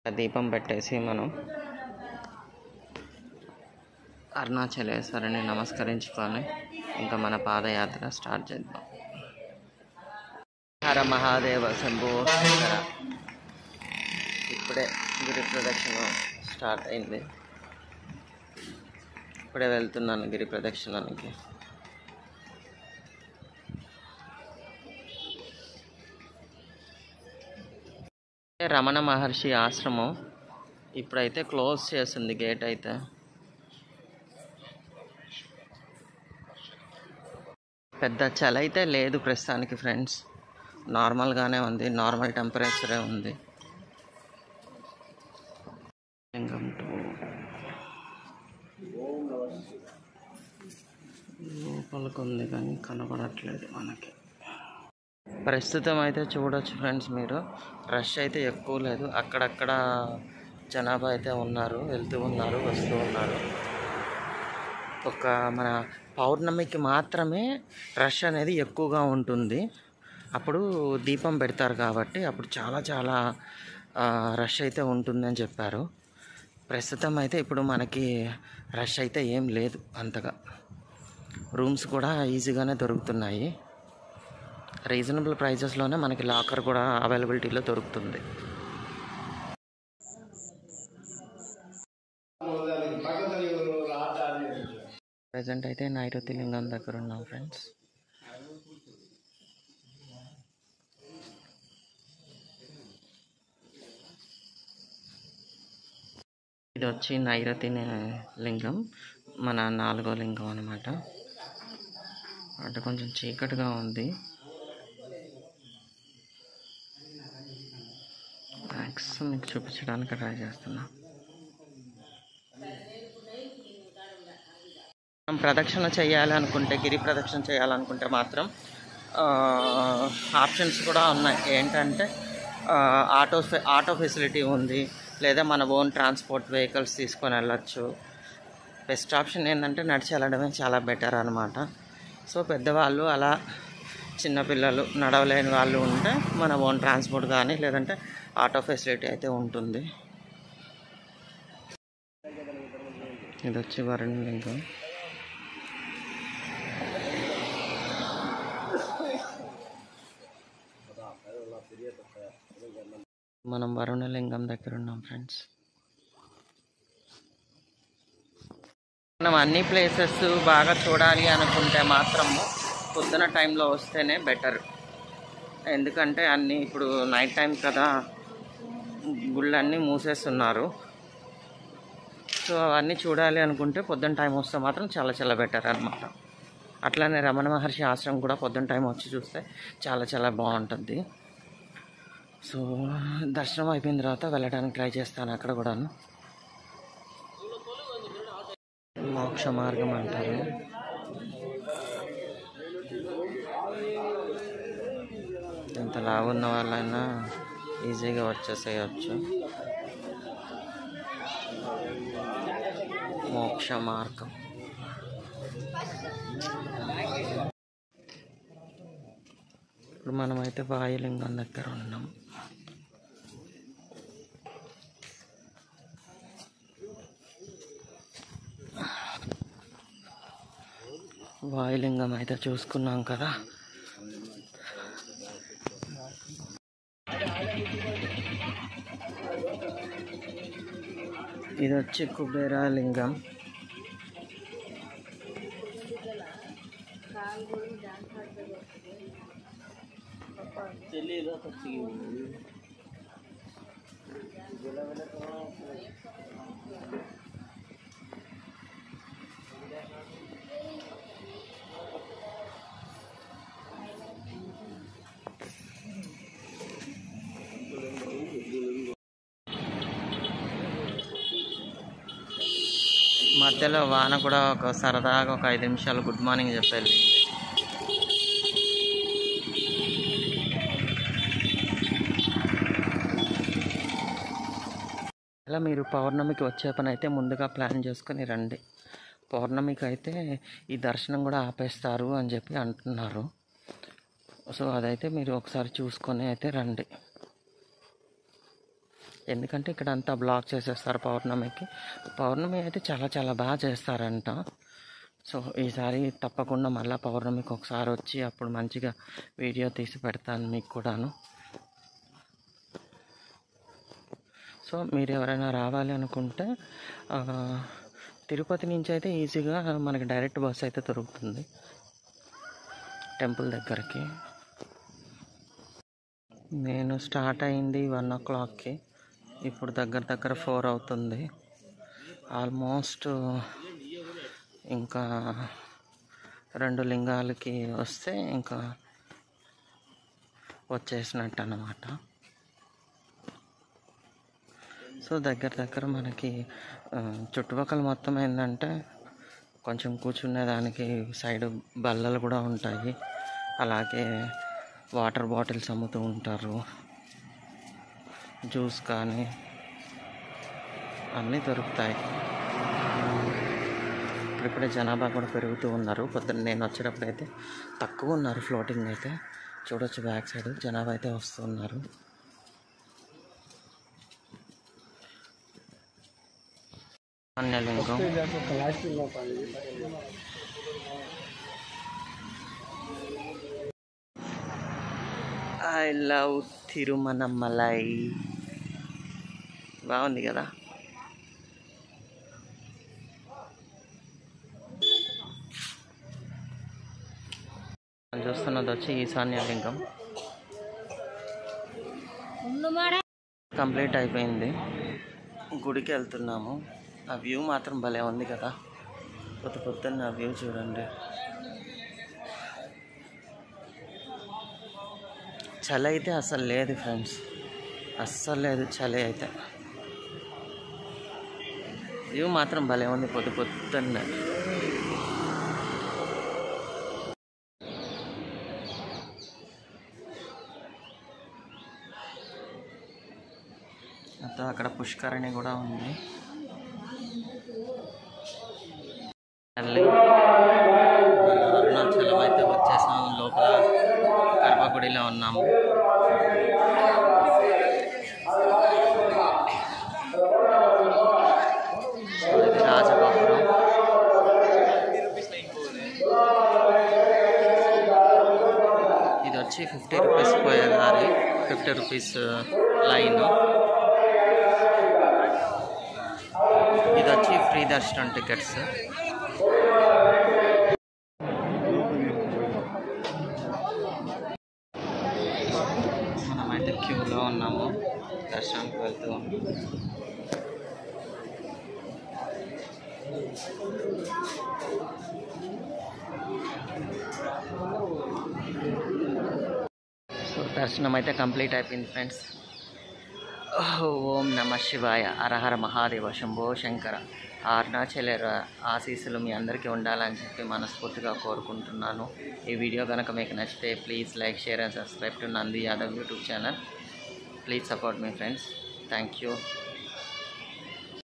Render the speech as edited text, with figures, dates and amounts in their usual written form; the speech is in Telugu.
దీపం పెట్టేసి మనం అరుణాచలేశ్వరుని నమస్కరించుకొని ఇంకా మన పాదయాత్ర స్టార్ట్ చేద్దాం. హర మహాదేవ శంభో శంకర. ఇప్పుడే గిరి ప్రదక్షిణ స్టార్ట్ అయింది. ఇప్పుడే వెళ్తున్నాను గిరి ప్రదక్షిణానికి. రమణ మహర్షి ఆశ్రమం ఇప్పుడైతే క్లోజ్ చేస్తుంది గేట్ అయితే. పెద్ద చలి అయితే లేదు ప్రస్తుతానికి ఫ్రెండ్స్, నార్మల్గానే ఉంది, నార్మల్ టెంపరేచరే ఉంది. లోపలికి ఉంది కానీ కనపడట్లేదు మనకి. ప్రస్తుతం అయితే చూడొచ్చు ఫ్రెండ్స్ మీరు, రష్ అయితే ఎక్కువ లేదు. అక్కడక్కడ జనాభా అయితే ఉన్నారు, వెళ్తూ ఉన్నారు, వస్తూ ఉన్నారు. ఒక మన పౌర్ణమికి మాత్రమే రష్ అనేది ఎక్కువగా ఉంటుంది. అప్పుడు దీపం పెడతారు కాబట్టి అప్పుడు చాలా చాలా రష్ అయితే ఉంటుంది అని చెప్పారు. ప్రస్తుతం అయితే ఇప్పుడు మనకి రష్ అయితే ఏం లేదు అంతగా. రూమ్స్ కూడా ఈజీగానే దొరుకుతున్నాయి. రీజనబుల్ ప్రైజెస్లోనే మనకి లాకర్ కూడా అవైలబిలిటీలో దొరుకుతుంది. ప్రజెంట్ అయితే నైరుతి లింగం దగ్గర ఉన్నాం ఫ్రెండ్స్. ఇది వచ్చి నైరుతి లింగం, మన 4వ లింగం అన్నమాట. అంటే కొంచెం చీకటిగా ఉంది. మ్యాక్స్ మీకు చూపించడానికి ట్రై చేస్తున్నా. మనం ప్రదక్షిణ చేయాలి అనుకుంటే, గిరి ప్రదక్షిణ చేయాలనుకుంటే మాత్రం ఆప్షన్స్ కూడా ఉన్నాయి. ఏంటంటే ఆటో ఫెసిలిటీ ఉంది, లేదా మన ఓన్ ట్రాన్స్పోర్ట్ వెహికల్స్ తీసుకొని వెళ్ళచ్చు. బెస్ట్ ఆప్షన్ ఏంటంటే నడిచి వెళ్ళడమే చాలా బెటర్ అనమాట. సో పెద్దవాళ్ళు అలా చిన్నపిల్లలు నడవలేని వాళ్ళు ఉంటే మన ఓన్ ట్రాన్స్పోర్ట్ కానీ లేదంటే ఆటో ఫెసిలిటీ అయితే ఉంటుంది. ఇది వచ్చి వరుణలింగం. మనం వరుణలింగం దగ్గర ఉన్నాం ఫ్రెండ్స్. మనం అన్ని ప్లేసెస్ బాగా చూడాలి అనుకుంటే మాత్రం పొద్దున టైంలో వస్తేనే బెటర్. ఎందుకంటే అన్నీ ఇప్పుడు నైట్ టైం కదా, గుళ్ళన్నీ మూసేస్తున్నారు. సో అవన్నీ చూడాలి అనుకుంటే పొద్దున్న టైం వస్తే మాత్రం చాలా చాలా బెటర్ అనమాట. అట్లానే రమణ మహర్షి ఆశ్రమం కూడా పొద్దున్న టైం వచ్చి చూస్తే చాలా చాలా బాగుంటుంది. సో దర్శనం అయిపోయిన తర్వాత వెళ్ళడానికి ట్రై చేస్తాను అక్కడ కూడా. మోక్ష మార్గం అంటారు. ఎంత లావు ఉన్న వాళ్ళైనా ఈజీగా వచ్చేసేయచ్చు. మోక్ష మార్గం. ఇప్పుడు మనమైతే వాయులింగం దగ్గర ఉన్నాం. వాయులింగం అయితే చూసుకున్నాం కదా. ఇది వచ్చి కుబేరలింగం. మధ్యలో వాన కూడా ఒక సరదాగా ఒక 5 నిమిషాలు గుడ్ మార్నింగ్ చెప్పాలి. అలా మీరు పౌర్ణమికి వచ్చే పని అయితే ముందుగా ప్లాన్ చేసుకొని రండి. పౌర్ణమికి అయితే ఈ దర్శనం కూడా ఆపేస్తారు అని చెప్పి అంటున్నారు. సో అదైతే మీరు ఒకసారి చూసుకొని అయితే రండి. ఎందుకంటే ఇక్కడ అంతా బ్లాక్ చేసేస్తారు పౌర్ణమికి. పౌర్ణమి అయితే చాలా చాలా బాగా చేస్తారంట. సో ఈసారి తప్పకుండా మళ్ళీ పౌర్ణమికి ఒకసారి వచ్చి అప్పుడు మంచిగా వీడియో తీసి పెడతాను మీకు కూడాను. సో మీరు ఎవరైనా రావాలి అనుకుంటే తిరుపతి నుంచి అయితే ఈజీగా మనకి డైరెక్ట్ బస్ అయితే దొరుకుతుంది టెంపుల్ దగ్గరికి. నేను స్టార్ట్ అయింది 1 o'clockకి, ఇప్పుడు దగ్గర 4 అవుతుంది. ఆల్మోస్ట్ ఇంకా 2 లింగాలకి వస్తే ఇంకా వచ్చేసినట్టు అన్నమాట. సో దగ్గర మనకి చుట్టుపక్కల మొత్తం ఏంటంటే కొంచెం కూర్చునేదానికి సైడ్ బల్లలు కూడా ఉంటాయి. అలాగే వాటర్ బాటిల్స్ అమ్ముతూ ఉంటారు, జ్యూస్ కానీ అన్నీ దొరుకుతాయి. ఇప్పుడిప్పుడే జనాభా కూడా పెరుగుతూ ఉన్నారు. పొద్దున్న నేను వచ్చేటప్పుడు అయితే తక్కువ ఉన్నారు. ఫ్లోటింగ్ అయితే చూడొచ్చు, బ్యాక్ సైడ్ జనాభా అయితే వస్తున్నారు. అన్యలింగం ఐ లవ్ తిరుమనమలై. బాగుంది కదా. చూస్తున్నది వచ్చి ఈశాన్యలింగం. కంప్లీట్ అయిపోయింది, గుడికి వెళ్తున్నాము. ఆ వ్యూ మాత్రం భలే ఉంది కదా. పొద్దున్న ఆ వ్యూ చూడండి. చలి అయితే అస్సలు లేదు ఫ్రెండ్స్, అస్సలు లేదు చలి అయితే. వ్యూ మాత్రం భలే ఉంది పొద్దున్న. అంతా అక్కడ పుష్కరిణి కూడా ఉంది. అరుణాచలం అయితే వచ్చేసాం. లోపల గర్భగుడిలో ఉన్నాము. ఇది రాజగోపురం. ఇది వచ్చి 50 రూపీస్ పోయేదారి, 50 రూపీస్ లైన్. ఇది వచ్చి ఫ్రీ దర్శనం టికెట్స్. మనమైతే క్యూలో ఉన్నాము, దర్శనానికి వెళ్తూ ఉన్నాము. సో దర్శనం అయితే కంప్లీట్ అయిపోయింది ఫ్రెండ్స్. ఓం నమ శివాయ, హరహర మహాదేవ, శంభో శంకర. అరుణాచల ఆశీస్సులు మీ అందరికీ ఉండాలని చెప్పి మనస్ఫూర్తిగా కోరుకుంటున్నాను. ఈ వీడియో కనుక మీకు నచ్చితే please like, share and subscribe to Nandi Yadav YouTube channel. Please support me friends. Thank you.